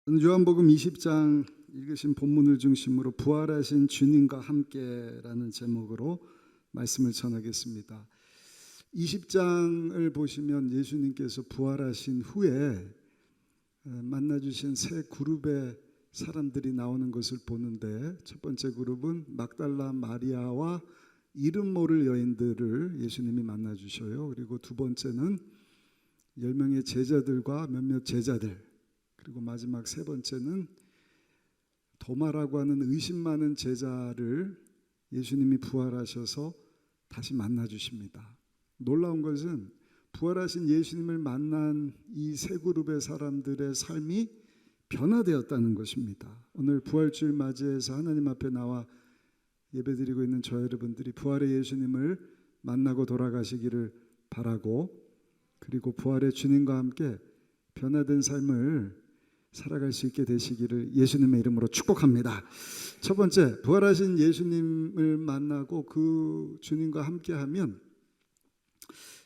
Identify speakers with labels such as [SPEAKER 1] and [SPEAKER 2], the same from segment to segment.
[SPEAKER 1] 요한복음 20장 읽으신 본문을 중심으로 부활하신 주님과 함께라는 제목으로 말씀을 전하겠습니다. 20장을 보시면 예수님께서 부활하신 후에 만나주신 세 그룹의 사람들이 나오는 것을 보는데, 첫 번째 그룹은 막달라 마리아와 이름 모를 여인들을 예수님이 만나주셔요. 그리고 두 번째는 10명의 제자들과 몇몇 제자들, 그리고 마지막 세 번째는 도마라고 하는 의심 많은 제자를 예수님이 부활하셔서 다시 만나 주십니다. 놀라운 것은 부활하신 예수님을 만난 이 세 그룹의 사람들의 삶이 변화되었다는 것입니다. 오늘 부활주일 맞이해서 하나님 앞에 나와 예배드리고 있는 저 여러분들이 부활의 예수님을 만나고 돌아가시기를 바라고, 그리고 부활의 주님과 함께 변화된 삶을 살아갈 수 있게 되시기를 예수님의 이름으로 축복합니다. 첫 번째, 부활하신 예수님을 만나고 그 주님과 함께하면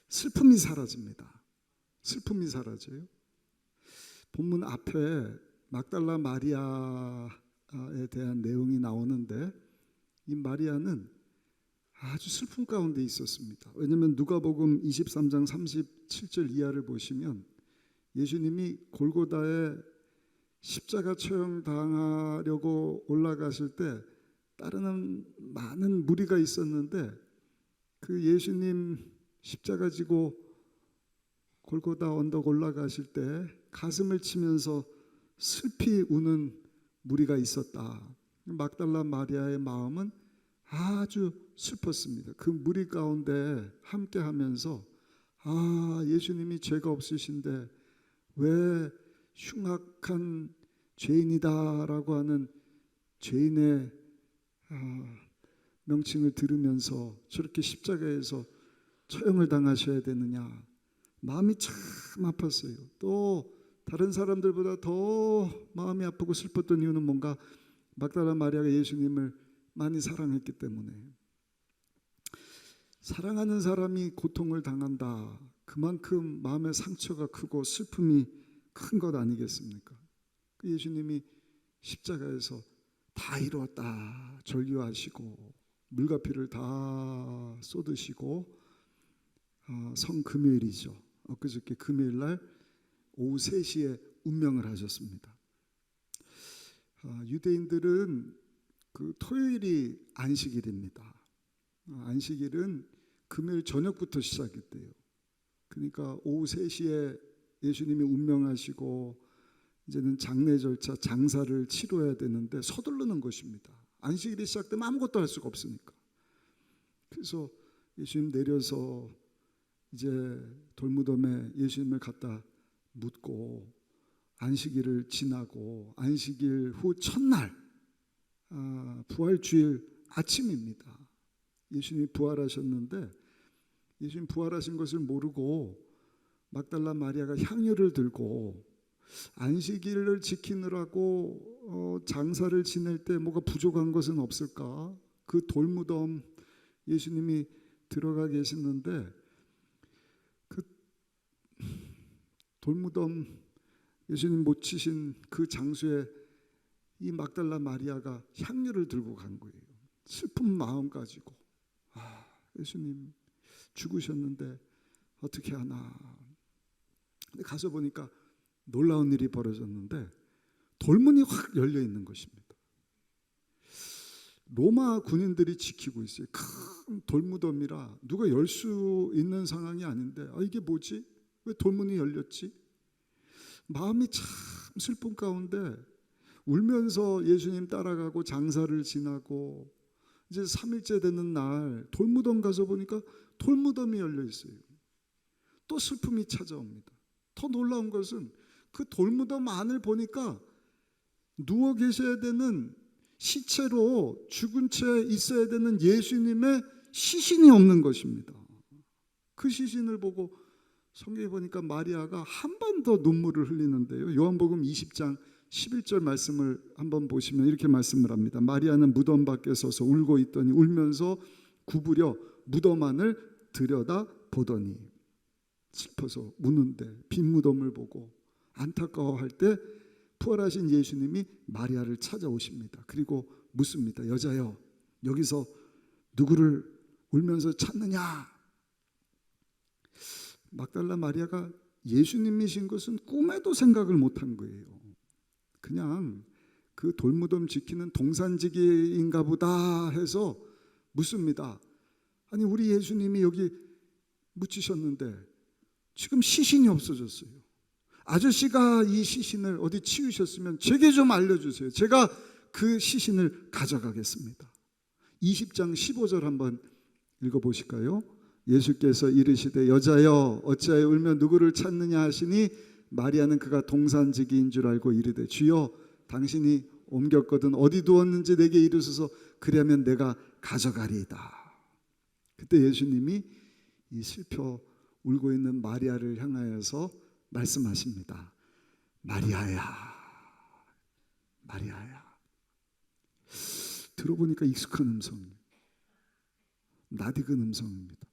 [SPEAKER 1] 슬픔이 사라집니다. 슬픔이 사라져요. 본문 앞에 막달라 마리아에 대한 내용이 나오는데, 이 마리아는 아주 슬픔 가운데 있었습니다. 왜냐하면 누가복음 23장 37절 이하를 보시면 예수님이 골고다에 십자가 처형당하려고 올라가실 때 따르는 많은 무리가 있었는데, 그 예수님 십자가 지고 골고다 언덕 올라가실 때 가슴을 치면서 슬피 우는 무리가 있었다. 막달라 마리아의 마음은 아주 슬펐습니다. 그 무리 가운데 함께 하면서 예수님이 죄가 없으신데 왜 흉악한 죄인이다라고 하는 죄인의 명칭을 들으면서 저렇게 십자가에서 처형을 당하셔야 되느냐, 마음이 참 아팠어요. 또 다른 사람들보다 더 마음이 아프고 슬펐던 이유는 뭔가 막달라 마리아가 예수님을 많이 사랑했기 때문에. 사랑하는 사람이 고통을 당한다, 그만큼 마음의 상처가 크고 슬픔이 큰 것 아니겠습니까? 그 예수님이 십자가에서 다 이루었다 절규하시고 물과 피를 다 쏟으시고 성금요일이죠. 엊그저께 금요일날 오후 3시에 운명을 하셨습니다. 유대인들은 그 토요일이 안식일입니다. 안식일은 금요일 저녁부터 시작이 돼요. 그러니까 오후 3시에 예수님이 운명하시고 이제는 장례 절차, 장사를 치러야 되는데 서두르는 것입니다. 안식일이 시작되면 아무것도 할 수가 없으니까. 그래서 예수님 내려서 이제 돌무덤에 예수님을 갖다 묻고 안식일을 지나고, 안식일 후 첫날 부활주일 아침입니다. 예수님이 부활하셨는데, 예수님 부활하신 것을 모르고 막달라 마리아가 향유를 들고 안식일을 지키느라고 장사를 지낼 때 뭐가 부족한 것은 없을까? 그 돌무덤 예수님이 들어가 계시는데, 그 돌무덤 예수님 묻히신 그 장소에 이 막달라 마리아가 향유를 들고 간 거예요. 슬픈 마음 가지고 예수님 죽으셨는데 어떻게 하나. 근데 가서 보니까 놀라운 일이 벌어졌는데 돌문이 확 열려 있는 것입니다. 로마 군인들이 지키고 있어요. 큰 돌무덤이라 누가 열 수 있는 상황이 아닌데 이게 뭐지? 왜 돌문이 열렸지? 마음이 참 슬픈 가운데 울면서 예수님 따라가고 장사를 지나고 이제 3일째 되는 날 돌무덤 가서 보니까 돌무덤이 열려 있어요. 또 슬픔이 찾아옵니다. 더 놀라운 것은 그 돌무덤 안을 보니까 누워 계셔야 되는, 시체로 죽은 채 있어야 되는 예수님의 시신이 없는 것입니다. 그 시신을 보고 성경에 보니까 마리아가 한 번 더 눈물을 흘리는데요. 요한복음 20장 11절 말씀을 한번 보시면 이렇게 말씀을 합니다. 마리아는 무덤 밖에 서서 울고 있더니 울면서 구부려 무덤 안을 들여다 보더니, 슬퍼서 우는데 빈 무덤을 보고 안타까워할 때 부활하신 예수님이 마리아를 찾아오십니다. 그리고 묻습니다. 여자여, 여기서 누구를 울면서 찾느냐? 막달라 마리아가 예수님이신 것은 꿈에도 생각을 못한 거예요. 그냥 그 돌무덤 지키는 동산지기인가 보다 해서 묻습니다. 아니, 우리 예수님이 여기 묻히셨는데 지금 시신이 없어졌어요. 아저씨가 이 시신을 어디 치우셨으면 제게 좀 알려주세요. 제가 그 시신을 가져가겠습니다. 20장 15절 한번 읽어보실까요? 예수께서 이르시되 여자여 어찌하여 울며 누구를 찾느냐 하시니 마리아는 그가 동산지기인 줄 알고 이르되 주여 당신이 옮겼거든 어디 두었는지 내게 이르소서 그리하면 내가 가져가리이다. 그때 예수님이 이 슬퍼 울고 있는 마리아를 향하여서 말씀하십니다. 마리아야, 마리아야. 들어보니까 익숙한 음성이에요. 낯익은 음성입니다.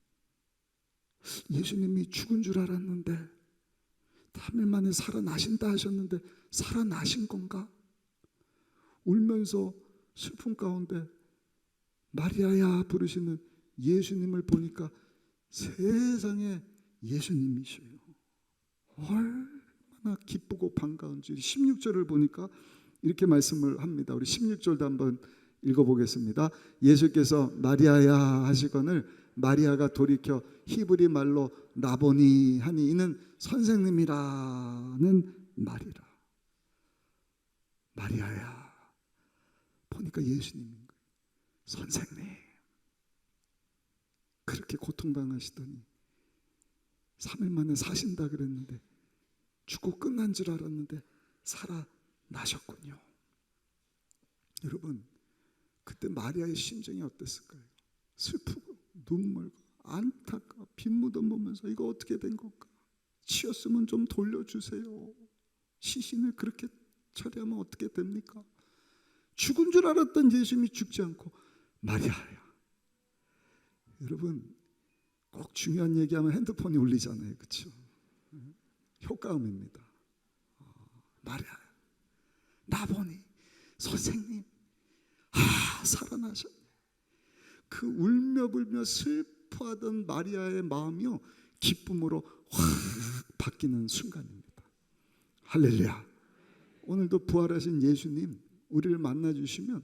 [SPEAKER 1] 예수님이 죽은 줄 알았는데 3일 만에 살아나신다 하셨는데 살아나신 건가? 울면서 슬픔 가운데 마리아야 부르시는 예수님을 보니까 세상에 예수님이셔요. 얼마나 기쁘고 반가운지. 16절을 보니까 이렇게 말씀을 합니다. 우리 16절도 한번 읽어보겠습니다. 예수께서 마리아야 하시거늘 마리아가 돌이켜 히브리 말로 라보니 하니 이는 선생님이라는 말이라. 마리아야 보니까 예수님인 거예요. 선생님. 그렇게 고통당하시더니 3일 만에 사신다 그랬는데 죽고 끝난 줄 알았는데 살아나셨군요. 여러분, 그때 마리아의 심정이 어땠을까요? 슬프고 눈물고 안타까워 빈무덤 보면서 이거 어떻게 된 걸까? 치였으면 좀 돌려주세요. 시신을 그렇게 처리하면 어떻게 됩니까? 죽은 줄 알았던 예수님이 죽지 않고 마리아야. 여러분, 꼭 중요한 얘기하면 핸드폰이 울리잖아요. 그렇죠? 효과음입니다. 마리아, 라보니, 선생님, 살아나셨네. 그 울며불며 슬퍼하던 마리아의 마음이요 기쁨으로 확 바뀌는 순간입니다. 할렐루야. 오늘도 부활하신 예수님 우리를 만나주시면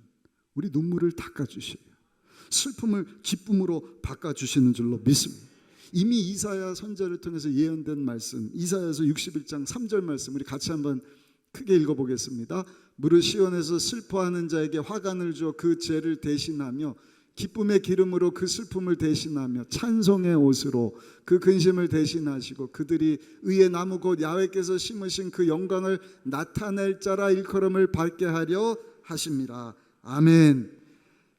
[SPEAKER 1] 우리 눈물을 닦아주셔요. 슬픔을 기쁨으로 바꿔주시는 줄로 믿습니다. 이미 이사야 선지자를 통해서 예언된 말씀, 이사야서 61장 3절 말씀 우리 같이 한번 크게 읽어보겠습니다. 무릇 시온에서 슬퍼하는 자에게 화관을 주어 그 죄를 대신하며 기쁨의 기름으로 그 슬픔을 대신하며 찬송의 옷으로 그 근심을 대신하시고 그들이 의의 나무 곧 야훼께서 심으신 그 영광을 나타낼 자라 일컬음을 받게 하려 하심이라. 아멘.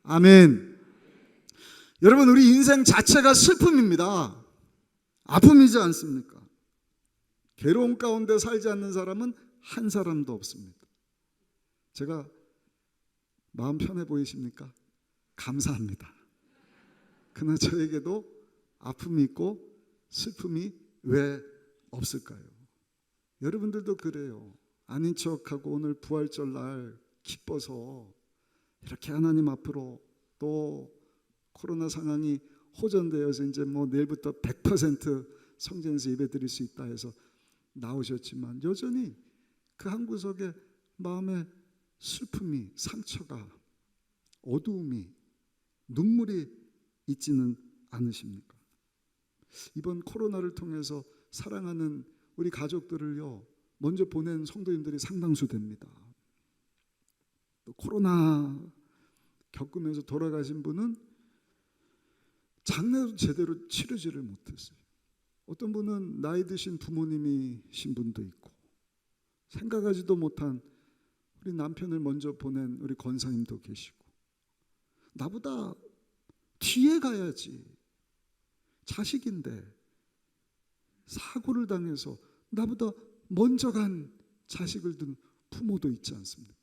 [SPEAKER 1] 아멘. 여러분, 우리 인생 자체가 슬픔입니다. 아픔이지 않습니까? 괴로움 가운데 살지 않는 사람은 한 사람도 없습니다. 제가 마음 편해 보이십니까? 감사합니다. 그러나 저에게도 아픔이 있고 슬픔이 왜 없을까요? 여러분들도 그래요. 아닌 척하고 오늘 부활절 날 기뻐서 이렇게 하나님 앞으로 또 코로나 상황이 호전되어서 이제 뭐 내일부터 100% 성전에서 예배 드릴 수 있다 해서 나오셨지만 여전히 그 한 구석에 마음에 슬픔이, 상처가, 어두움이, 눈물이 있지는 않으십니까? 이번 코로나를 통해서 사랑하는 우리 가족들을요 먼저 보낸 성도님들이 상당수 됩니다. 또 코로나 겪으면서 돌아가신 분은 장례도 제대로 치르지를 못했어요. 어떤 분은 나이 드신 부모님이신 분도 있고 생각하지도 못한 우리 남편을 먼저 보낸 우리 권사님도 계시고 나보다 뒤에 가야지 자식인데 사고를 당해서 나보다 먼저 간 자식을 둔 부모도 있지 않습니까?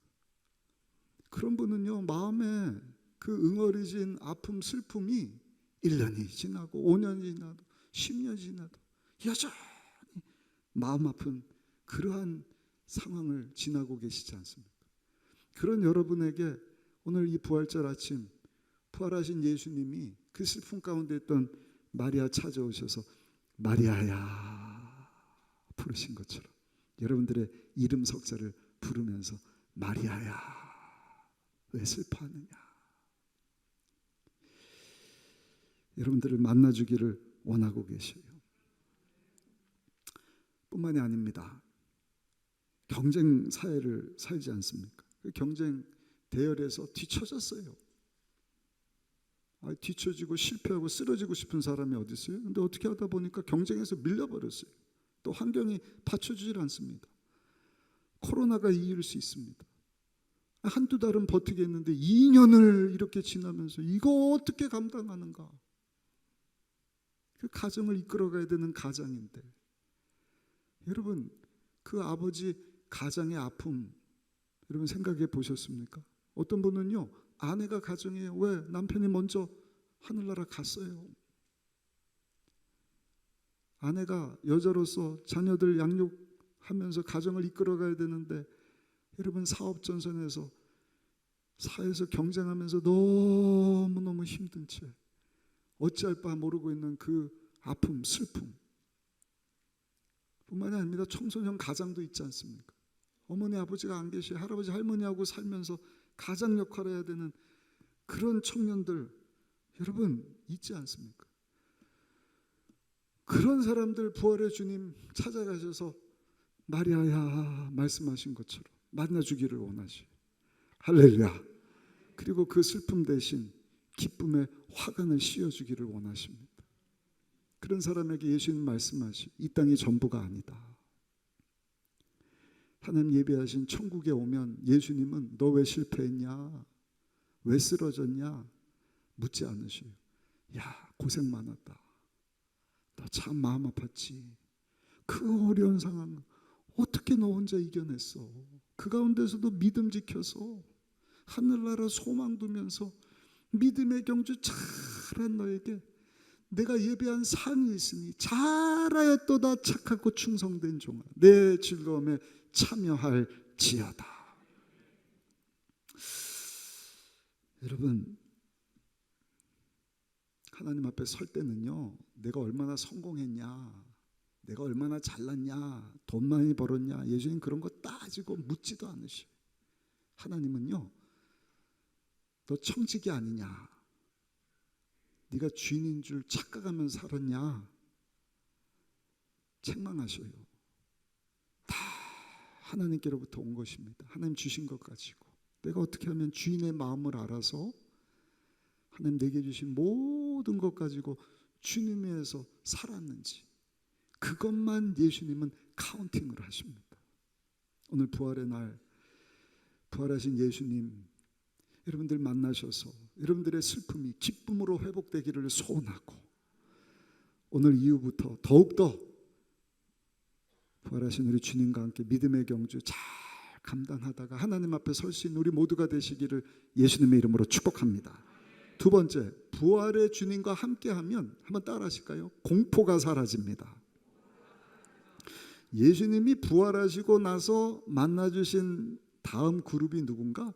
[SPEAKER 1] 그런 분은요 마음에 그 응어리진 아픔 슬픔이 1년이 지나고 5년이 지나도 10년이 지나도 여전히 마음 아픈 그러한 상황을 지나고 계시지 않습니까? 그런 여러분에게 오늘 이 부활절 아침 부활하신 예수님이 그 슬픔 가운데 있던 마리아 찾아오셔서 마리아야 부르신 것처럼 여러분들의 이름 석자를 부르면서 마리아야 왜 슬퍼하느냐, 여러분들을 만나주기를 원하고 계셔요. 뿐만이 아닙니다. 경쟁 사회를 살지 않습니까? 그 경쟁 대열에서 뒤처졌어요. 뒤처지고 실패하고 쓰러지고 싶은 사람이 어디 있어요? 근데 어떻게 하다 보니까 경쟁에서 밀려버렸어요. 또 환경이 받쳐주질 않습니다. 코로나가 이유일 수 있습니다. 한두 달은 버티겠는데 2년을 이렇게 지나면서 이거 어떻게 감당하는가? 그 가정을 이끌어가야 되는 가장인데, 여러분 그 아버지 가장의 아픔 여러분 생각해 보셨습니까? 어떤 분은요, 아내가 가정에 왜 남편이 먼저 하늘나라 갔어요. 아내가 여자로서 자녀들 양육하면서 가정을 이끌어가야 되는데, 여러분 사업 전선에서 사회에서 경쟁하면서 너무너무 힘든 채 어찌할 바 모르고 있는 그 아픔, 슬픔 뿐만이 아닙니다. 청소년 가장도 있지 않습니까? 어머니 아버지가 안 계시 할아버지 할머니하고 살면서 가장 역할을 해야 되는 그런 청년들 여러분 있지 않습니까? 그런 사람들 부활의 주님 찾아가셔서 마리아야 말씀하신 것처럼 만나주기를 원하시. 할렐루야. 그리고 그 슬픔 대신 기쁨의 화관을 씌워주기를 원하십니다. 그런 사람에게 예수님 말씀하시, 이 땅이 전부가 아니다. 하나님 예배하신 천국에 오면 예수님은 너 왜 실패했냐, 왜 쓰러졌냐 묻지 않으셔요. 야 고생 많았다, 너 참 마음 아팠지, 그 어려운 상황 어떻게 너 혼자 이겨냈어, 그 가운데서도 믿음 지켜서 하늘나라 소망 두면서 믿음의 경주 잘한 너에게 내가 예배한 상이 있으니 잘하였도다 착하고 충성된 종아, 내 즐거움에 참여할지어다. 여러분 하나님 앞에 설 때는요, 내가 얼마나 성공했냐, 내가 얼마나 잘났냐, 돈 많이 벌었냐, 예수님 그런 거 따지고 묻지도 않으셔. 하나님은요, 너 청직이 아니냐, 네가 주인인 줄 착각하면서 살았냐 책망하셔요. 다 하나님께로부터 온 것입니다. 하나님 주신 것 가지고 내가 어떻게 하면 주인의 마음을 알아서 하나님 내게 주신 모든 것 가지고 주님에서 살았는지 그것만 예수님은 카운팅을 하십니다. 오늘 부활의 날 부활하신 예수님 여러분들 만나셔서 여러분들의 슬픔이 기쁨으로 회복되기를 소원하고, 오늘 이후부터 더욱더 부활하신 우리 주님과 함께 믿음의 경주 잘 감당하다가 하나님 앞에 설 수 있는 우리 모두가 되시기를 예수님의 이름으로 축복합니다. 두 번째, 부활의 주님과 함께하면 한번 따라 하실까요? 공포가 사라집니다. 예수님이 부활하시고 나서 만나주신 다음 그룹이 누군가?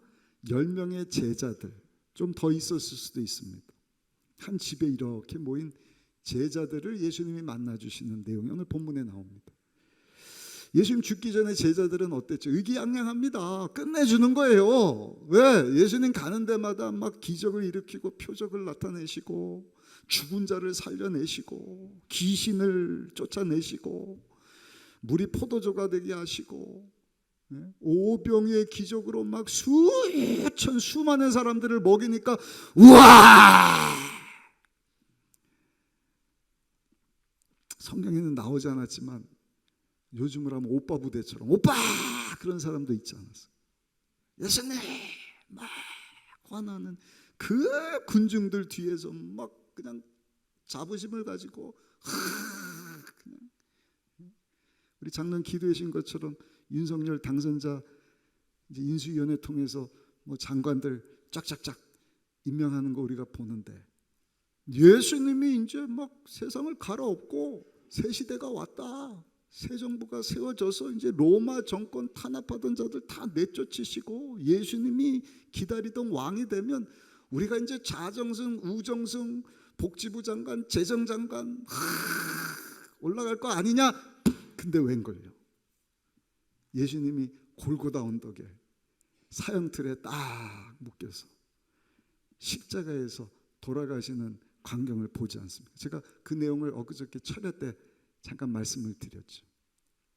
[SPEAKER 1] 10명의 제자들, 좀 더 있었을 수도 있습니다. 한 집에 이렇게 모인 제자들을 예수님이 만나주시는 내용이 오늘 본문에 나옵니다. 예수님 죽기 전에 제자들은 어땠죠? 의기양양합니다. 끝내주는 거예요. 왜? 예수님 가는 데마다 막 기적을 일으키고 표적을 나타내시고 죽은 자를 살려내시고 귀신을 쫓아내시고 물이 포도주가 되게 하시고 오병이의 기적으로 막 수천 수많은 사람들을 먹이니까 우와! 성경에는 나오지 않았지만 요즘으로 하면 오빠 부대처럼 오빠! 그런 사람도 있지 않았어요. 예수님! 막 화나는 그 군중들 뒤에서 막 그냥 자부심을 가지고 그냥 우리 작년 기도해 주신 것처럼 윤석열 당선자 이제 인수위원회 통해서 뭐 장관들 쫙쫙쫙 임명하는 거 우리가 보는데, 예수님이 이제 막 세상을 갈아엎고 새 시대가 왔다, 새 정부가 세워져서 이제 로마 정권 탄압하던 자들 다 내쫓으시고 예수님이 기다리던 왕이 되면 우리가 이제 자정승, 우정승, 복지부 장관, 재정장관 올라갈 거 아니냐? 근데 웬걸요? 예수님이 골고다 언덕에 사형틀에 딱 묶여서 십자가에서 돌아가시는 광경을 보지 않습니까? 제가 그 내용을 엊그저께 철야 때 잠깐 말씀을 드렸죠.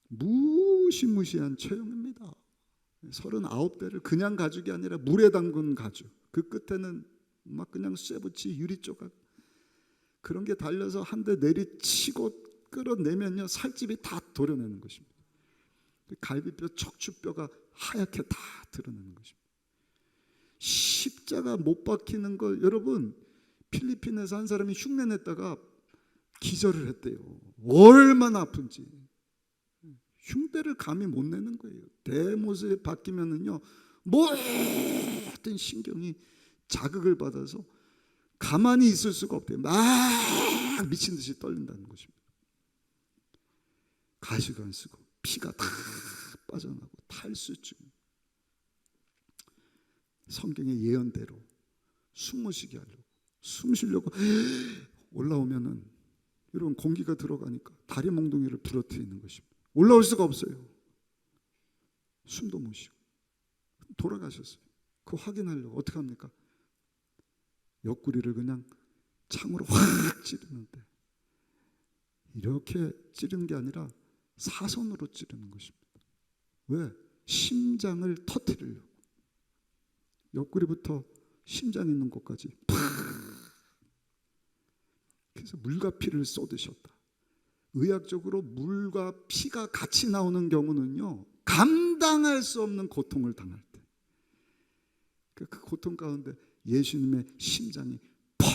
[SPEAKER 1] 무시무시한 처형입니다. 39대를 그냥 가죽이 아니라 물에 담근 가죽, 그 끝에는 막 그냥 쇠붙이 유리 조각 그런 게 달려서 한 대 내리치고 끌어내면요 살집이 다 도려내는 것입니다. 갈비뼈, 척추뼈가 하얗게 다 드러내는 것입니다. 십자가 못 박히는 거 여러분, 필리핀에서 한 사람이 흉내냈다가 기절을 했대요. 얼마나 아픈지. 흉대를 감히 못 내는 거예요. 대못에 박히면은요 모든 신경이 자극을 받아서 가만히 있을 수가 없대요. 막 미친 듯이 떨린다는 것입니다. 가시관 쓰고 피가 다 빠져나고 탈수증. 성경의 예언대로 숨을 쉬게 하려고 숨 쉬려고 올라오면은 여러분 공기가 들어가니까 다리 몽둥이를 부러뜨리는 것입니다. 올라올 수가 없어요. 숨도 못 쉬고 돌아가셨어요. 그거 확인하려고 어떻게 합니까? 옆구리를 그냥 창으로 확 찌르는데 이렇게 찌르는 게 아니라 사선으로 찌르는 것입니다. 왜? 심장을 터뜨리려고. 옆구리부터 심장 있는 곳까지 그래서 물과 피를 쏟으셨다. 의학적으로 물과 피가 같이 나오는 경우는요 감당할 수 없는 고통을 당할 때 그 고통 가운데 예수님의 심장이 펑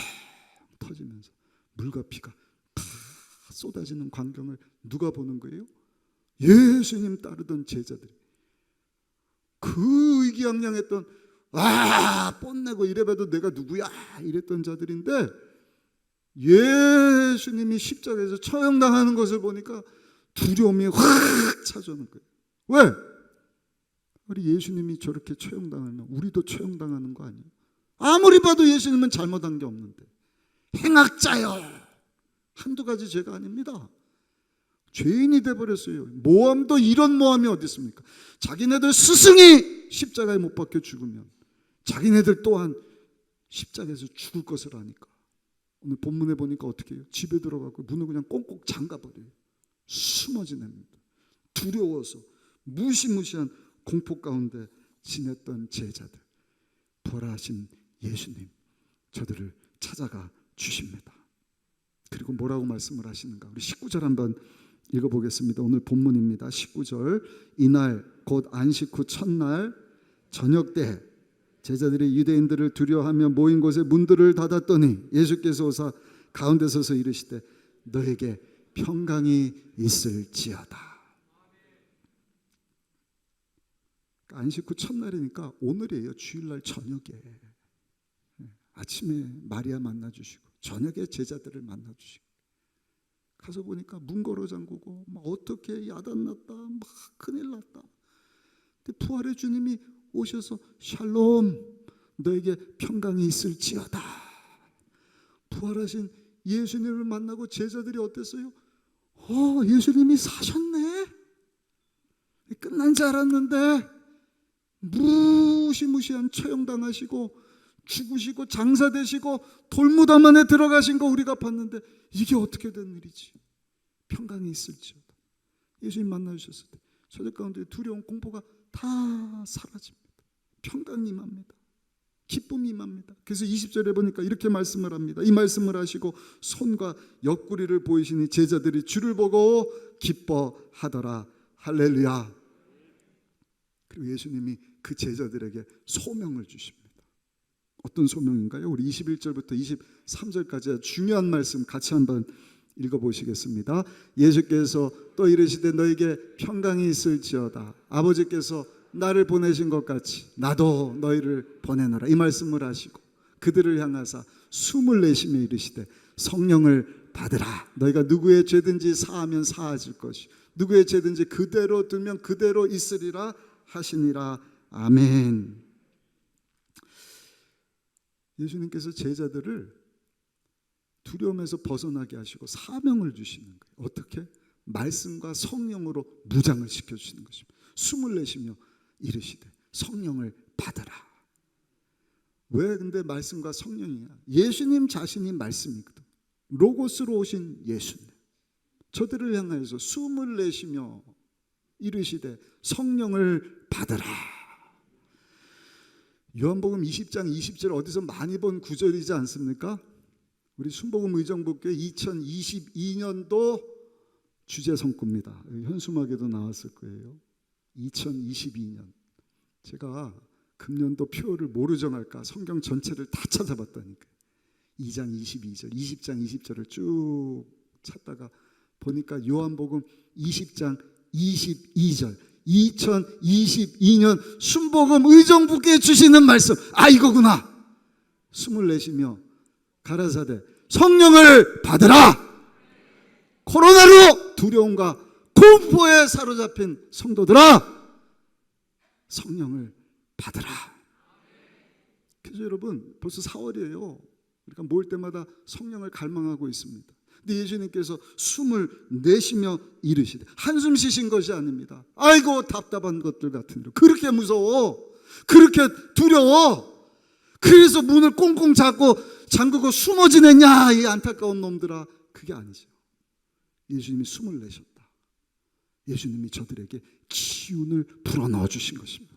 [SPEAKER 1] 터지면서 물과 피가 다 쏟아지는 광경을 누가 보는 거예요? 예수님 따르던 제자들이. 그 의기양양했던 뽐내고 이래봐도 내가 누구야 이랬던 자들인데 예수님이 십자가에서 처형당하는 것을 보니까 두려움이 확 찾아오는 거예요. 왜? 우리 예수님이 저렇게 처형당하면 우리도 처형당하는 거 아니에요? 아무리 봐도 예수님은 잘못한 게 없는데. 행악자요. 한두 가지 죄가 아닙니다. 죄인이 돼버렸어요. 모함도 이런 모함이 어디 있습니까? 자기네들 스승이 십자가에 못 박혀 죽으면 자기네들 또한 십자가에서 죽을 것을 아니까 오늘 본문에 보니까 어떻게 해요? 집에 들어가고 문을 그냥 꽁꽁 잠가버려요. 숨어 지냅니다. 두려워서 무시무시한 공포 가운데 지냈던 제자들, 부활하신 예수님 저들을 찾아가 주십니다. 그리고 뭐라고 말씀을 하시는가? 우리 19절 한번 읽어보겠습니다. 오늘 본문입니다. 19절. 이날 곧 안식 후 첫날 저녁 때 제자들이 유대인들을 두려워하며 모인 곳에 문들을 닫았더니 예수께서 오사 가운데 서서 이르시되 너에게 평강이 있을지어다. 안식 후 첫날이니까 오늘이에요. 주일날 저녁에. 아침에 마리아 만나주시고 저녁에 제자들을 만나주시고 가서 보니까 문 걸어 잠그고 막 어떻게 야단났다 막 큰일 났다. 근데 부활의 주님이 오셔서 샬롬 너에게 평강이 있을지어다. 부활하신 예수님을 만나고 제자들이 어땠어요? 예수님이 사셨네. 끝난 줄 알았는데 무시무시한 처형당하시고 죽으시고 장사되시고 돌무덤 안에 들어가신 거 우리가 봤는데 이게 어떻게 된 일이지? 평강이 있을지어다. 예수님 만나주셨을 때 저들 가운데 두려움 공포가 다 사라집니다. 평강이 임합니다. 기쁨이 임합니다. 그래서 20절에 보니까 이렇게 말씀을 합니다. 이 말씀을 하시고 손과 옆구리를 보이시니 제자들이 주를 보고 기뻐하더라. 할렐루야. 그리고 예수님이 그 제자들에게 소명을 주십니다. 어떤 소명인가요? 우리 21절부터 23절까지 중요한 말씀 같이 한번 읽어보시겠습니다. 예수께서 또 이르시되 너에게 평강이 있을지어다. 아버지께서 나를 보내신 것 같이 나도 너희를 보내노라. 이 말씀을 하시고 그들을 향하사 숨을 내쉬며 이르시되 성령을 받으라. 너희가 누구의 죄든지 사하면 사하질 것이 누구의 죄든지 그대로 두면 그대로 있으리라 하시니라. 아멘. 예수님께서 제자들을 두려움에서 벗어나게 하시고 사명을 주시는 거예요. 어떻게? 말씀과 성령으로 무장을 시켜주시는 것입니다. 숨을 내쉬며 이르시되 성령을 받으라. 왜 근데 말씀과 성령이냐? 예수님 자신이 말씀이거든. 로고스로 오신 예수님. 저들을 향하여서 숨을 내쉬며 이르시되 성령을 받으라. 요한복음 20장 20절 어디서 많이 본 구절이지 않습니까? 우리 순복음 의정부교회 2022년도 주제 성구입니다. 현수막에도 나왔을 거예요. 2022년. 제가 금년도 표를 뭐로 정할까 성경 전체를 다 찾아봤다니까요. 2장 22절, 20장 20절을 쭉 찾다가 보니까 요한복음 20장 22절 2022년 순복음 의정부께 주시는 말씀, 아 이거구나. 숨을 내쉬며 가라사대 성령을 받으라. 코로나로 두려움과 공포에 사로잡힌 성도들아 성령을 받으라. 그래서 여러분 벌써 4월이에요. 우리가 모일 때마다 성령을 갈망하고 있습니다. 근데 예수님께서 숨을 내쉬며 이르시되, 한숨 쉬신 것이 아닙니다. 아이고 답답한 것들 같은, 그렇게 무서워, 그렇게 두려워, 그래서 문을 꽁꽁 잠그고 숨어 지냈냐 이 안타까운 놈들아. 그게 아니죠. 예수님이 숨을 내셨다. 예수님이 저들에게 기운을 불어넣어 주신 것입니다.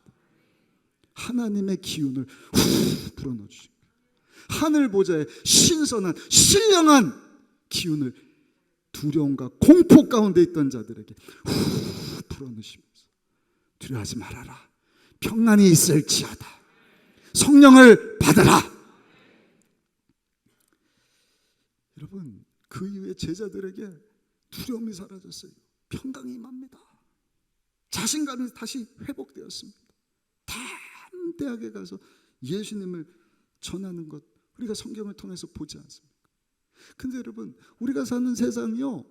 [SPEAKER 1] 하나님의 기운을 후 불어넣어 주신 거예요. 하늘 보좌에 신선한 신령한 기운을 두려움과 공포 가운데 있던 자들에게 후 불어넣으시면서 두려워하지 말아라. 평안이 있을지어다. 성령을 받아라. 여러분 그 이후에 제자들에게 두려움이 사라졌어요. 평강이 임합니다. 자신감이 다시 회복되었습니다. 담대하게 가서 예수님을 전하는 것 우리가 성경을 통해서 보지 않습니까? 근데 여러분 우리가 사는 세상이요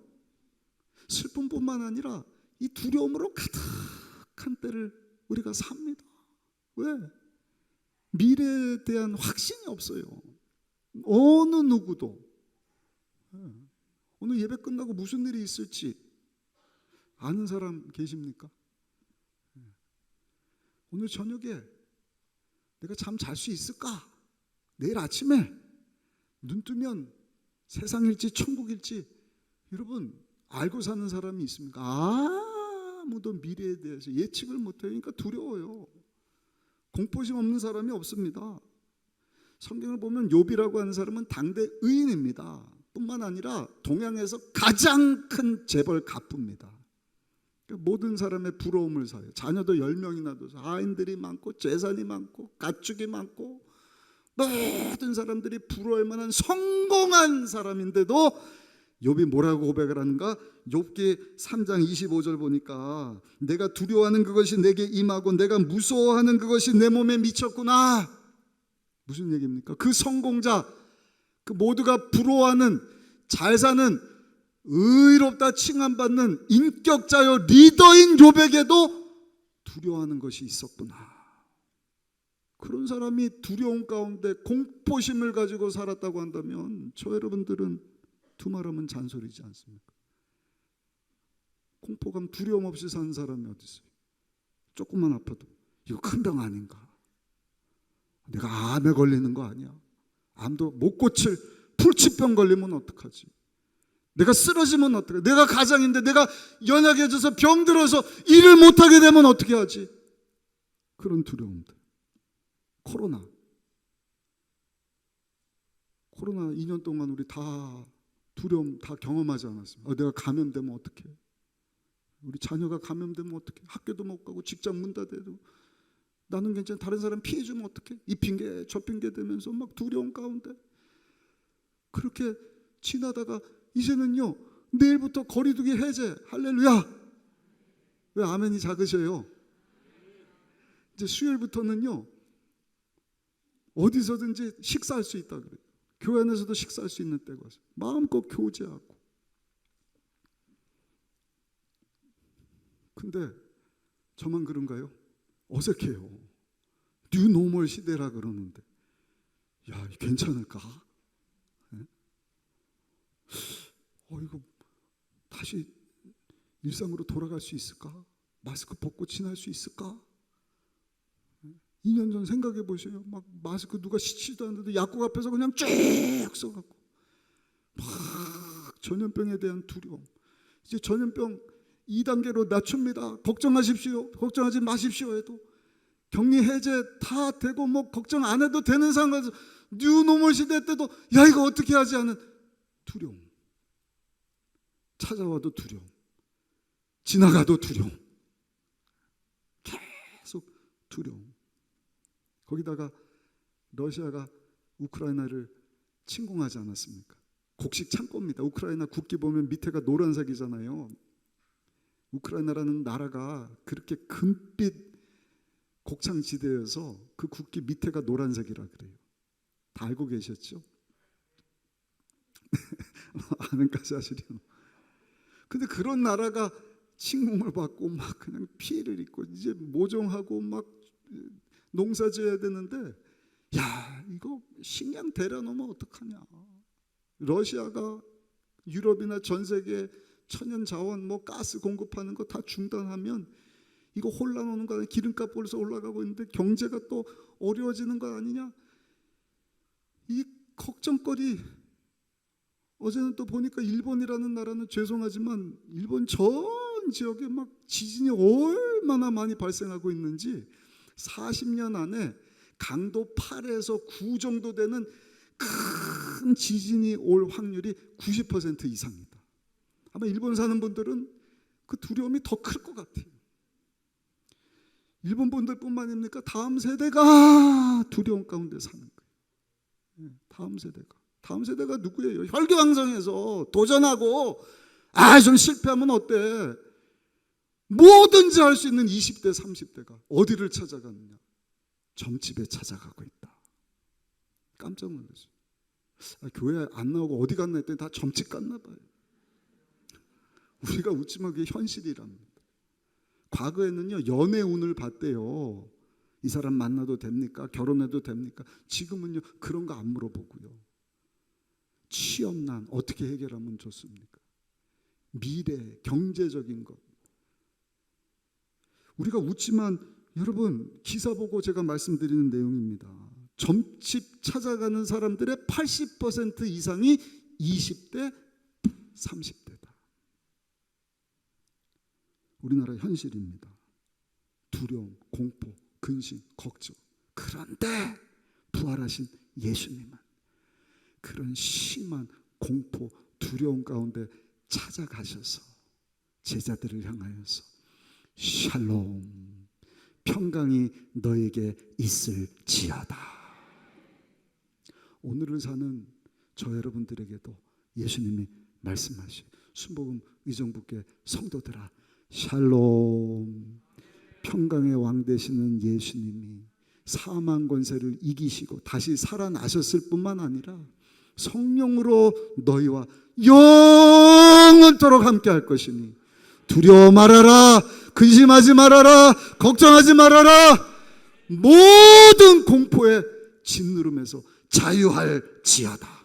[SPEAKER 1] 슬픔뿐만 아니라 이 두려움으로 가득한 때를 우리가 삽니다. 왜? 미래에 대한 확신이 없어요. 어느 누구도. 오늘 예배 끝나고 무슨 일이 있을지 아는 사람 계십니까? 오늘 저녁에 내가 잠 잘 수 있을까? 내일 아침에 눈 뜨면 세상일지 천국일지 여러분 알고 사는 사람이 있습니까? 아무도 미래에 대해서 예측을 못해요. 그러니까 두려워요. 공포심 없는 사람이 없습니다. 성경을 보면 욥이라고 하는 사람은 당대 의인입니다. 뿐만 아니라 동양에서 가장 큰 재벌 가부입니다. 모든 사람의 부러움을 사요. 자녀도 10명이나 둬서 아인들이 많고 재산이 많고 가축이 많고 모든 사람들이 부러워할 만한 성공한 사람인데도 욥이 뭐라고 고백을 하는가? 욥기 3장 25절 보니까 내가 두려워하는 그것이 내게 임하고 내가 무서워하는 그것이 내 몸에 미쳤구나. 무슨 얘기입니까? 그 성공자, 그 모두가 부러워하는 잘 사는 의롭다 칭함받는 인격자요 리더인 욥에게도 두려워하는 것이 있었구나. 그런 사람이 두려움 가운데 공포심을 가지고 살았다고 한다면 저 여러분들은 두말하면 잔소리지 않습니까? 공포감 두려움 없이 사는 사람이 어디 있어요? 조금만 아파도 이거 큰 병 아닌가? 내가 암에 걸리는 거 아니야? 암도 못 고칠 불치병 걸리면 어떡하지? 내가 쓰러지면 어떡해? 내가 가장인데 내가 연약해져서 병들어서 일을 못하게 되면 어떻게 하지? 그런 두려움들. 코로나 2년 동안 우리 다 두려움 다 경험하지 않았습니까? 내가 감염되면 어떡해? 우리 자녀가 감염되면 어떡해? 학교도 못 가고 직장 문 닫아도 나는 괜찮아. 다른 사람 피해 주면 어떡해? 이 핑계 저 핑계 대면서 막 두려움 가운데 그렇게 지나다가 이제는요 내일부터 거리두기 해제. 할렐루야. 왜 아멘이 작으셔요? 이제 수요일부터는요 어디서든지 식사할 수 있다 그래요. 교회 안에서도 식사할 수 있는 때가 왔어요. 마음껏 교제하고 근데 저만 그런가요? 어색해요. 뉴노멀 시대라 그러는데 야, 괜찮을까? 네? 이거 다시 일상으로 돌아갈 수 있을까? 마스크 벗고 지날 수 있을까? 2년 전 생각해 보세요. 막 마스크 누가 씻지도 않는데 약국 앞에서 그냥 쭉 써갖고 막 전염병에 대한 두려움. 이제 전염병 2단계로 낮춥니다. 걱정하십시오. 걱정하지 마십시오 해도 격리 해제 다 되고 뭐 걱정 안 해도 되는 상황에서 뉴노멀 시대 때도 야, 이거 어떻게 하지 하는 두려움. 찾아와도 두려움. 지나가도 두려움. 계속 두려움. 거기다가 러시아가 우크라이나를 침공하지 않았습니까? 곡식 창고입니다. 우크라이나 국기 보면 밑에가 노란색이잖아요. 우크라이나라는 나라가 그렇게 금빛 곡창지대여서 그 국기 밑에가 노란색이라 그래요. 다 알고 계셨죠? 아는까 사실이요. 근데 그런 나라가 침공을 받고 막 그냥 피해를 입고 이제 모종하고 막 농사 지어야 되는데 야, 이거 식량 대란오면 어떡하냐. 러시아가 유럽이나 전 세계 천연 자원 뭐 가스 공급하는 거 다 중단하면 이거 혼란 오는 거 아니냐. 기름값 벌써 올라가고 있는데 경제가 또 어려워지는 거 아니냐. 이 걱정거리. 어제는 또 보니까 일본이라는 나라는 죄송하지만 일본 전 지역에 막 지진이 얼마나 많이 발생하고 있는지 40년 안에 강도 8에서 9 정도 되는 큰 지진이 올 확률이 90% 이상입니다. 아마 일본 사는 분들은 그 두려움이 더 클 것 같아요. 일본 분들뿐만 아닙니까? 다음 세대가 두려움 가운데 사는 거예요. 다음 세대가 누구예요? 혈기왕성해서 도전하고 좀 실패하면 어때? 뭐든지 할 수 있는 20대 30대가 어디를 찾아가느냐? 점집에 찾아가고 있다. 깜짝 놀랐어요. 교회 안 나오고 어디 갔나 했더니 다 점집 갔나 봐요. 우리가 웃지만 그게 현실이랍니다. 과거에는요, 연애 운을 봤대요. 이 사람 만나도 됩니까? 결혼해도 됩니까? 지금은요, 그런 거 안 물어보고요. 취업난 어떻게 해결하면 좋습니까? 미래, 경제적인 것. 우리가 웃지만 여러분, 기사 보고 제가 말씀드리는 내용입니다. 점집 찾아가는 사람들의 80% 이상이 20대, 30대다. 우리나라 현실입니다. 두려움, 공포, 근심, 걱정. 그런데 부활하신 예수님은 그런 심한 공포, 두려움 가운데 찾아가셔서 제자들을 향하여서 샬롬, 평강이 너에게 있을지어다. 오늘을 사는 저 여러분들에게도 예수님이 말씀하시오. 순복음 의정부께 성도들아, 샬롬, 평강의 왕 되시는 예수님이 사망 권세를 이기시고 다시 살아나셨을 뿐만 아니라 성령으로 너희와 영원토록 함께 할 것이니 두려워 말아라, 근심하지 말아라, 걱정하지 말아라. 모든 공포의 짓누름에서 자유할지어다.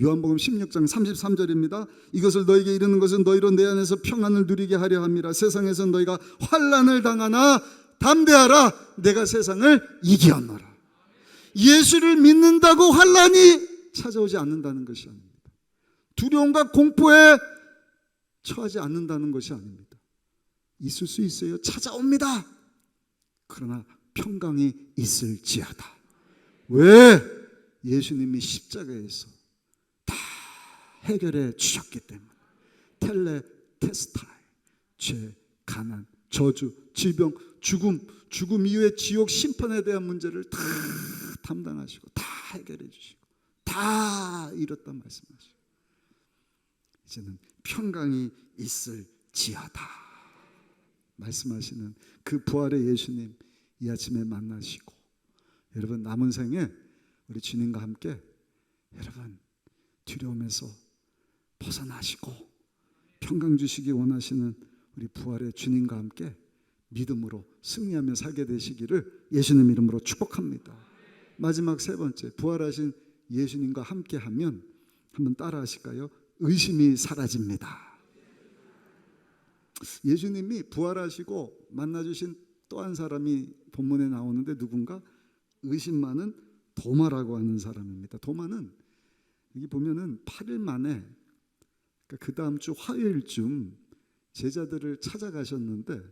[SPEAKER 1] 요한복음 16장 33절입니다. 이것을 너에게 이르는 것은 너희로 내 안에서 평안을 누리게 하려 함이라. 세상에서 너희가 환난을 당하나 담대하라, 내가 세상을 이기었노라. 예수를 믿는다고 환난이 찾아오지 않는다는 것이 아닙니다. 두려움과 공포에 처하지 않는다는 것이 아닙니다. 있을 수 있어요. 찾아옵니다. 그러나 평강이 있을지어다. 왜? 예수님이 십자가에서 다 해결해 주셨기 때문에. 텔레테스타이, 죄, 가난, 저주, 질병, 죽음 이후의 지옥 심판에 대한 문제를 다 담당하시고 다 해결해 주시고 다 이뤘다 말씀하시고 이제는 평강이 있을지어다 말씀하시는 그 부활의 예수님 이 아침에 만나시고 여러분 남은 생에 우리 주님과 함께 여러분 두려움에서 벗어나시고 평강 주시기 원하시는 우리 부활의 주님과 함께 믿음으로 승리하며 살게 되시기를 예수님 이름으로 축복합니다. 마지막 세 번째, 부활하신 예수님과 함께하면 한번 따라 하실까요? 의심이 사라집니다. 예수님이 부활하시고 만나주신 또 한 사람이 본문에 나오는데 누군가? 의심 많은 도마라고 하는 사람입니다. 도마는 여기 보면은 8일 만에, 그러니까 그 다음 주 화요일쯤 제자들을 찾아가셨는데,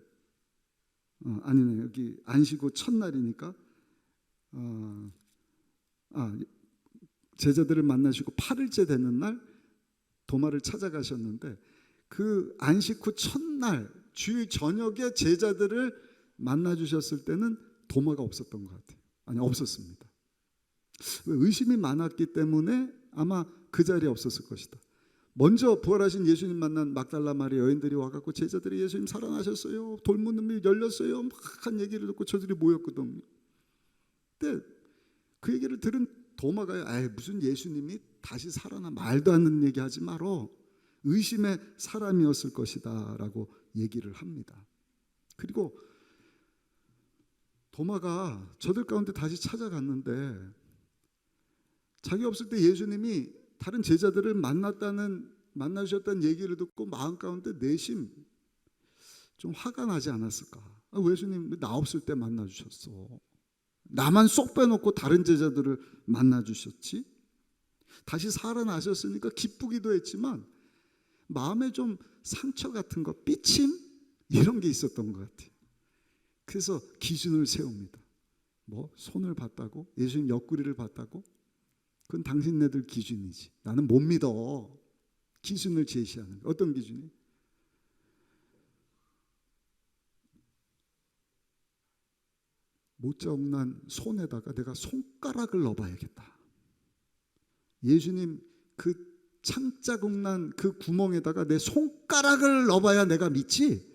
[SPEAKER 1] 아니네, 여기 안식 후 첫날이니까 제자들을 만나시고 8일째 되는 날 도마를 찾아가셨는데, 그 안식 후 첫날 주일 저녁에 제자들을 만나 주셨을 때는 도마가 없었던 것 같아요. 아니, 없었습니다. 의심이 많았기 때문에 아마 그 자리에 없었을 것이다. 먼저 부활하신 예수님 만난 막달라 마리 여인들이 와갖고 제자들이 예수님 살아나셨어요, 돌문이 열렸어요 막 한 얘기를 듣고 저들이 모였거든요. 근데 그 얘기를 들은 도마가 무슨 예수님이 다시 살아나, 말도 안 되는 얘기 하지 말어, 의심의 사람이었을 것이다 라고 얘기를 합니다. 그리고 도마가 저들 가운데 다시 찾아갔는데, 자기 없을 때 예수님이 다른 제자들을 만나주셨다는 얘기를 듣고 마음 가운데 내심 좀 화가 나지 않았을까? 왜 예수님 나 없을 때 만나주셨어? 나만 쏙 빼놓고 다른 제자들을 만나주셨지? 다시 살아나셨으니까 기쁘기도 했지만 마음에 좀 상처 같은 거, 삐침 이런 게 있었던 것 같아요. 그래서 기준을 세웁니다. 뭐 손을 봤다고? 예수님 옆구리를 봤다고? 그건 당신네들 기준이지, 나는 못 믿어. 기준을 제시하는 거예요. 어떤 기준이? 못자국난 손에다가 내가 손가락을 넣어봐야겠다. 예수님 그 창자국난 그 구멍에다가 내 손가락을 넣어봐야 내가 믿지,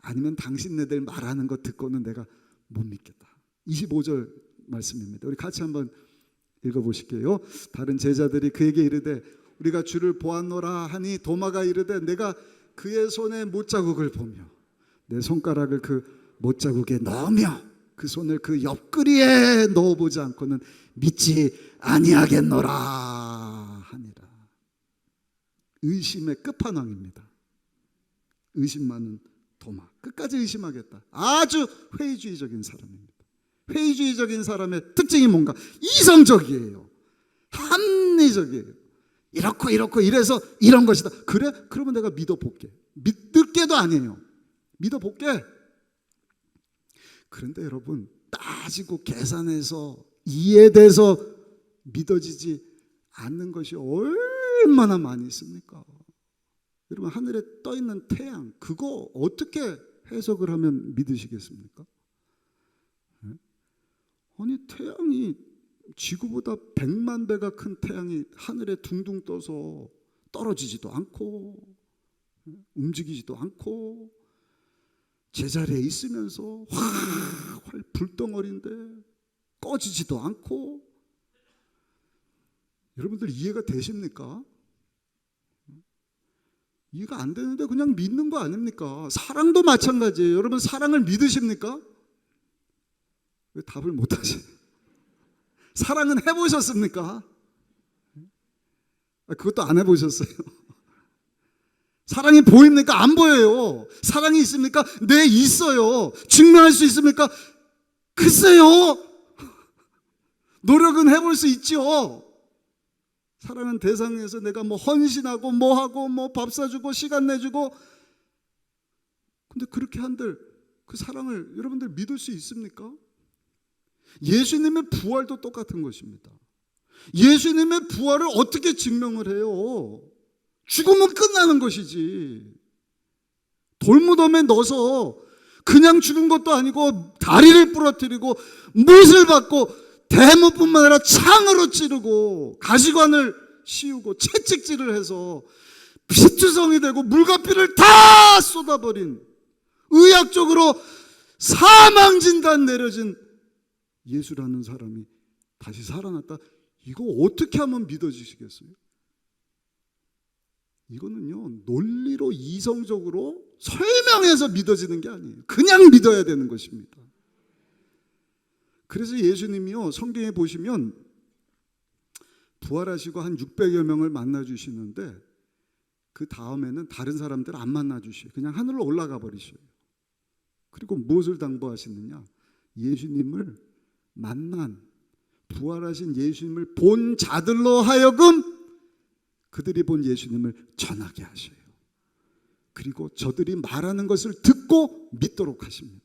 [SPEAKER 1] 아니면 당신네들 말하는 거 듣고는 내가 못 믿겠다. 25절 말씀입니다. 우리 같이 한번 읽어보실게요. 다른 제자들이 그에게 이르되 우리가 주를 보았노라 하니 도마가 이르되 내가 그의 손에 못자국을 보며 내 손가락을 그 못자국에 넣으며 그 손을 그 옆구리에 넣어보지 않고는 믿지 아니하겠노라 하니라. 의심의 끝판왕입니다. 의심 많은 도마, 끝까지 의심하겠다. 아주 회의주의적인 사람입니다. 회의주의적인 사람의 특징이 뭔가? 이성적이에요. 합리적이에요. 이렇고 이래서 이런 것이다. 그래? 그러면 내가 믿어볼게. 믿을 게도 아니에요. 믿어볼게. 그런데 여러분, 따지고 계산해서 이해돼서 믿어지지 않는 것이 얼마나 많이 있습니까? 여러분, 하늘에 떠 있는 태양, 그거 어떻게 해석을 하면 믿으시겠습니까? 아니, 태양이 지구보다 100만 배가 큰 태양이 하늘에 둥둥 떠서 떨어지지도 않고 움직이지도 않고 제자리에 있으면서 활 불덩어리인데 꺼지지도 않고, 여러분들 이해가 되십니까? 이해가 안 되는데 그냥 믿는 거 아닙니까? 사랑도 마찬가지예요. 여러분, 사랑을 믿으십니까? 왜 답을 못 하세요? 사랑은 해보셨습니까? 그것도 안 해보셨어요. 사랑이 보입니까? 안 보여요. 사랑이 있습니까? 네, 있어요. 증명할 수 있습니까? 글쎄요. 노력은 해볼 수 있죠. 사랑은 대상에서 내가 뭐 헌신하고 뭐 하고 뭐 밥 사주고 시간 내주고, 근데 그렇게 한들 그 사랑을 여러분들 믿을 수 있습니까? 예수님의 부활도 똑같은 것입니다. 예수님의 부활을 어떻게 증명을 해요? 죽으면 끝나는 것이지. 돌무덤에 넣어서 그냥 죽은 것도 아니고 다리를 부러뜨리고 못을 받고 대문뿐만 아니라 창으로 찌르고 가시관을 씌우고 채찍질을 해서 피투성이 되고 물과 피를 다 쏟아버린, 의학적으로 사망진단 내려진 예수라는 사람이 다시 살아났다. 이거 어떻게 하면 믿어지시겠어요? 이거는요, 논리로 이성적으로 설명해서 믿어지는 게 아니에요. 그냥 믿어야 되는 것입니다. 그래서 예수님이요, 성경에 보시면 부활하시고 한 600여 명을 만나 주시는데 그 다음에는 다른 사람들 안 만나 주셔요. 그냥 하늘로 올라가 버리셔요. 그리고 무엇을 당부하시느냐? 예수님을 만난, 부활하신 예수님을 본 자들로 하여금 그들이 본 예수님을 전하게 하셔요. 그리고 저들이 말하는 것을 듣고 믿도록 하십니다.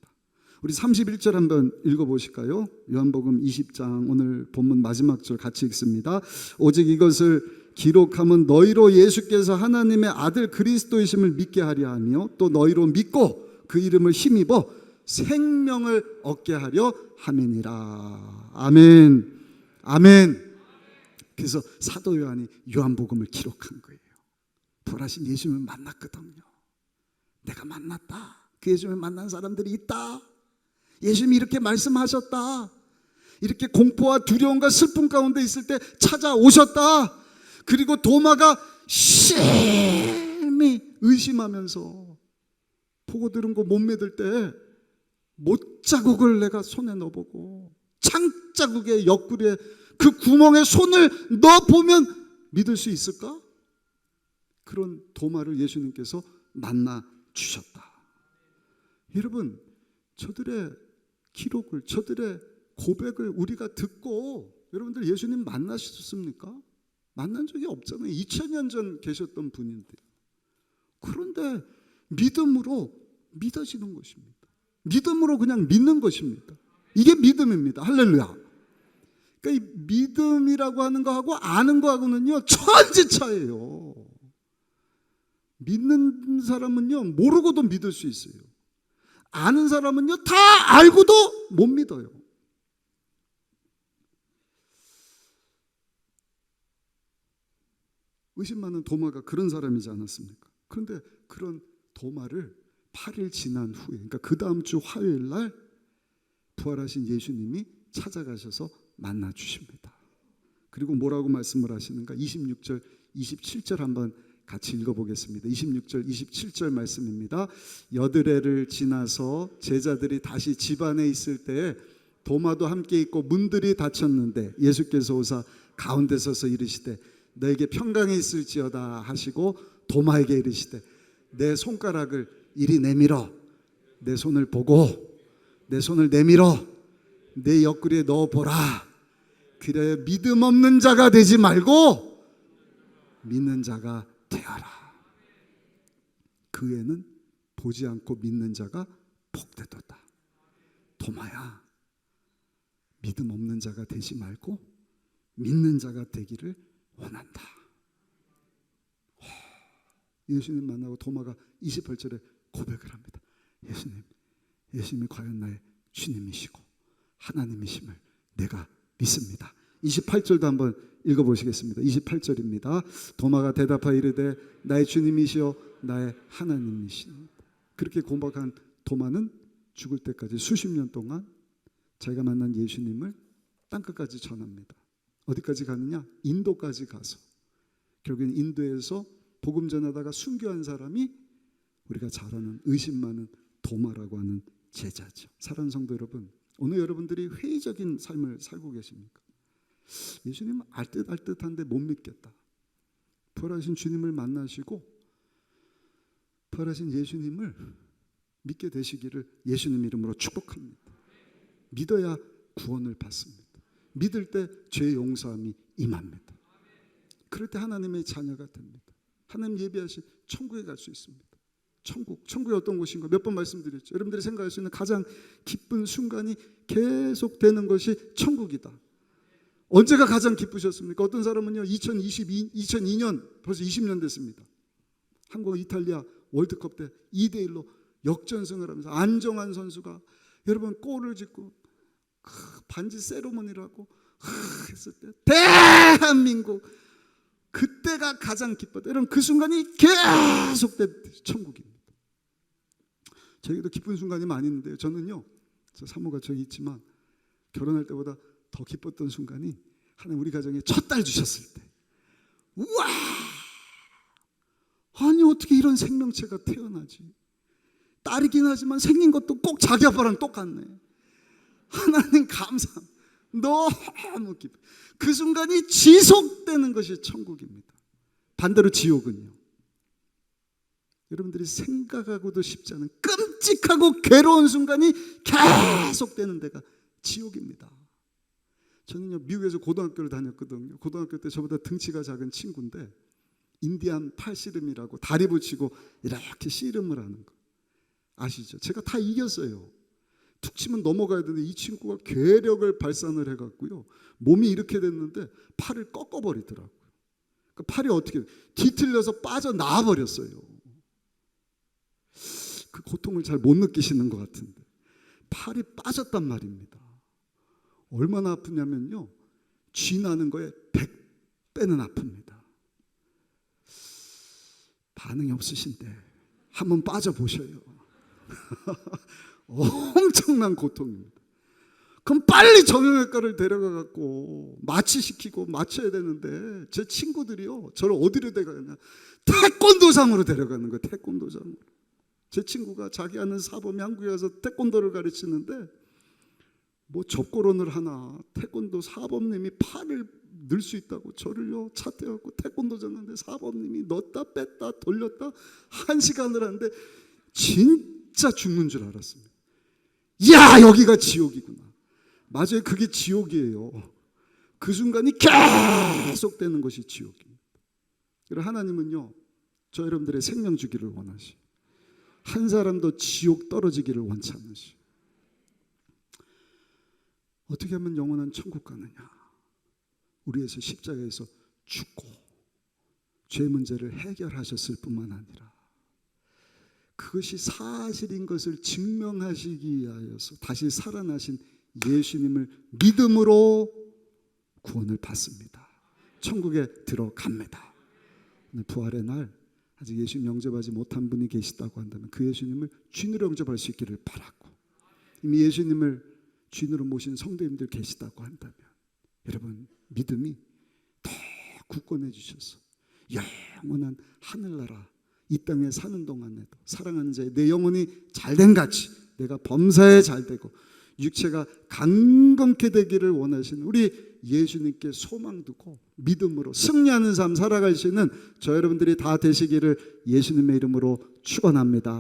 [SPEAKER 1] 우리 31절 한번 읽어보실까요? 요한복음 20장 오늘 본문 마지막 절 같이 읽습니다. 오직 이것을 기록함은 너희로 예수께서 하나님의 아들 그리스도이심을 믿게 하려 하며 또 너희로 믿고 그 이름을 힘입어 생명을 얻게 하려 함이니라. 아멘. 아멘. 그래서 사도 요한이 요한복음을 기록한 거예요. 부활하신 예수님을 만났거든요. 내가 만났다. 그 예수님을 만난 사람들이 있다. 예수님이 이렇게 말씀하셨다. 이렇게 공포와 두려움과 슬픔 가운데 있을 때 찾아오셨다. 그리고 도마가 심히 의심하면서 보고 들은 거 못 믿을 때 못자국을 내가 손에 넣어보고 창자국의 옆구리에 그 구멍에 손을 넣어보면 믿을 수 있을까? 그런 도마를 예수님께서 만나 주셨다. 여러분, 저들의 기록을, 저들의 고백을 우리가 듣고 여러분들 예수님 만나셨습니까? 만난 적이 없잖아요. 2000년 전 계셨던 분인데. 그런데 믿음으로 믿어지는 것입니다. 믿음으로 그냥 믿는 것입니다. 이게 믿음입니다. 할렐루야. 그러니까 이 믿음이라고 하는 거하고 아는 거하고는요, 천지 차이예요. 믿는 사람은요, 모르고도 믿을 수 있어요. 아는 사람은요, 다 알고도 못 믿어요. 의심 많은 도마가 그런 사람이지 않았습니까? 그런데 그런 도마를 8일 지난 후에, 그러니까 그 다음 주 화요일 날 부활하신 예수님이 찾아가셔서 만나 주십니다. 그리고 뭐라고 말씀을 하시는가? 26절, 27절 한번 같이 읽어보겠습니다. 26절, 27절 말씀입니다. 여드레를 지나서 제자들이 다시 집 안에 있을 때에 도마도 함께 있고 문들이 닫혔는데 예수께서 오사 가운데 서서 이르시되 너에게 평강이 있을지어다 하시고 도마에게 이르시되 내 손가락을 이리 내밀어 내 손을 보고 내 손을 내밀어 내 옆구리에 넣어보라. 그래 믿음 없는 자가 되지 말고 믿는 자가 되어라. 그 애는 보지 않고 믿는 자가 복되도다. 도마야, 믿음 없는 자가 되지 말고 믿는 자가 되기를 원한다. 예수님 만나고 도마가 28절에 고백을 합니다. 예수님이 과연 나의 주님이시고 하나님이심을 내가 믿습니다. 28절도 한번 읽어보시겠습니다. 28절입니다. 도마가 대답하여 이르되 나의 주님이시여 나의 하나님이시니. 그렇게 고백한 도마는 죽을 때까지 수십 년 동안 자기가 만난 예수님을 땅끝까지 전합니다. 어디까지 가느냐? 인도까지 가서 결국엔 인도에서 복음 전하다가 순교한 사람이 우리가 잘 아는 의심 많은 도마라고 하는 제자죠. 사랑하는 성도 여러분, 오늘 여러분들이 회의적인 삶을 살고 계십니까? 예수님은 알듯한데 못 믿겠다. 부활하신 주님을 만나시고 부활하신 예수님을 믿게 되시기를 예수님 이름으로 축복합니다. 믿어야 구원을 받습니다. 믿을 때 죄 용서함이 임합니다. 그럴 때 하나님의 자녀가 됩니다. 하나님 예비하신 천국에 갈 수 있습니다. 천국이 어떤 곳인가 몇 번 말씀드렸죠. 여러분들이 생각할 수 있는 가장 기쁜 순간이 계속되는 것이 천국이다. 언제가 가장 기쁘셨습니까? 어떤 사람은요 2002년 벌써 20년 됐습니다. 한국 이탈리아 월드컵 때 2대1로 역전승을 하면서 안정환 선수가 여러분 골을 짓고 반지 세리머니라고 했을 때 대한민국 그때가 가장 기뻤다. 여러분 그 순간이 계속된 천국입니다. 저에게도 기쁜 순간이 많이 있는데요. 저는요, 저 사모가 저기 있지만 결혼할 때보다 더 기뻤던 순간이 하나님 우리 가정에 첫 딸 주셨을 때. 우와! 아니 어떻게 이런 생명체가 태어나지? 딸이긴 하지만 생긴 것도 꼭 자기 아빠랑 똑같네. 하나님 감사. 너무 기뻐. 그 순간이 지속되는 것이 천국입니다. 반대로 지옥은요, 여러분들이 생각하고도 쉽지 않은 끔찍하고 괴로운 순간이 계속되는 데가 지옥입니다. 저는요 미국에서 고등학교를 다녔거든요. 고등학교 때 저보다 등치가 작은 친구인데 인디안 팔씨름이라고 다리 붙이고 이렇게 씨름을 하는 거 아시죠? 제가 다 이겼어요. 툭 치면 넘어가야 되는데 이 친구가 괴력을 발산을 해갖고요 몸이 이렇게 됐는데 팔을 꺾어버리더라고요. 그러니까 팔이 어떻게 뒤틀려서 빠져나와 버렸어요. 그 고통을 잘 못 느끼시는 것 같은데 팔이 빠졌단 말입니다. 얼마나 아프냐면요, 쥐 나는 거에 100배는 아픕니다. 반응이 없으신데 한번 빠져보셔요. 엄청난 고통입니다. 그럼 빨리 정형외과를 데려가갖고 마취시키고 맞춰야 되는데 제 친구들이요 저를 어디로 데려가냐, 태권도장으로 데려가는 거예요. 태권도장으로. 제 친구가 자기 아는 사범이 한국에 와서 태권도를 가르치는데 뭐 접고론을 하나, 태권도 사범님이 팔을 늘 수 있다고 저를요 차 태워갖고 태권도장 하는데 사범님이 넣었다 뺐다 돌렸다 1시간을 하는데 진짜 죽는 줄 알았습니다. 야, 여기가 지옥이구나. 맞아요, 그게 지옥이에요. 그 순간이 계속되는 것이 지옥입니다. 그래서 하나님은요 저 여러분들의 생명 주기를 원하시, 한 사람도 지옥 떨어지기를 원치 않으시. 어떻게 하면 영원한 천국 가느냐? 우리에서 십자가에서 죽고 죄 문제를 해결하셨을 뿐만 아니라 그것이 사실인 것을 증명하시기 위하여서 다시 살아나신 예수님을 믿음으로 구원을 받습니다. 천국에 들어갑니다. 부활의 날 아직 예수님 영접하지 못한 분이 계시다고 한다면 그 예수님을 주인으로 영접할 수 있기를 바라고, 이미 예수님을 주인으로 모신 성도님들 계시다고 한다면 여러분 믿음이 더 굳건해 주셔서 영원한 하늘나라 이 땅에 사는 동안에도 사랑하는 자의 내 영혼이 잘된 같이 내가 범사에 잘되고 육체가 강건케 되기를 원하시는 우리 예수님께 소망 두고 믿음으로 승리하는 삶 살아갈 수 있는 저 여러분들이 다 되시기를 예수님의 이름으로 축원합니다.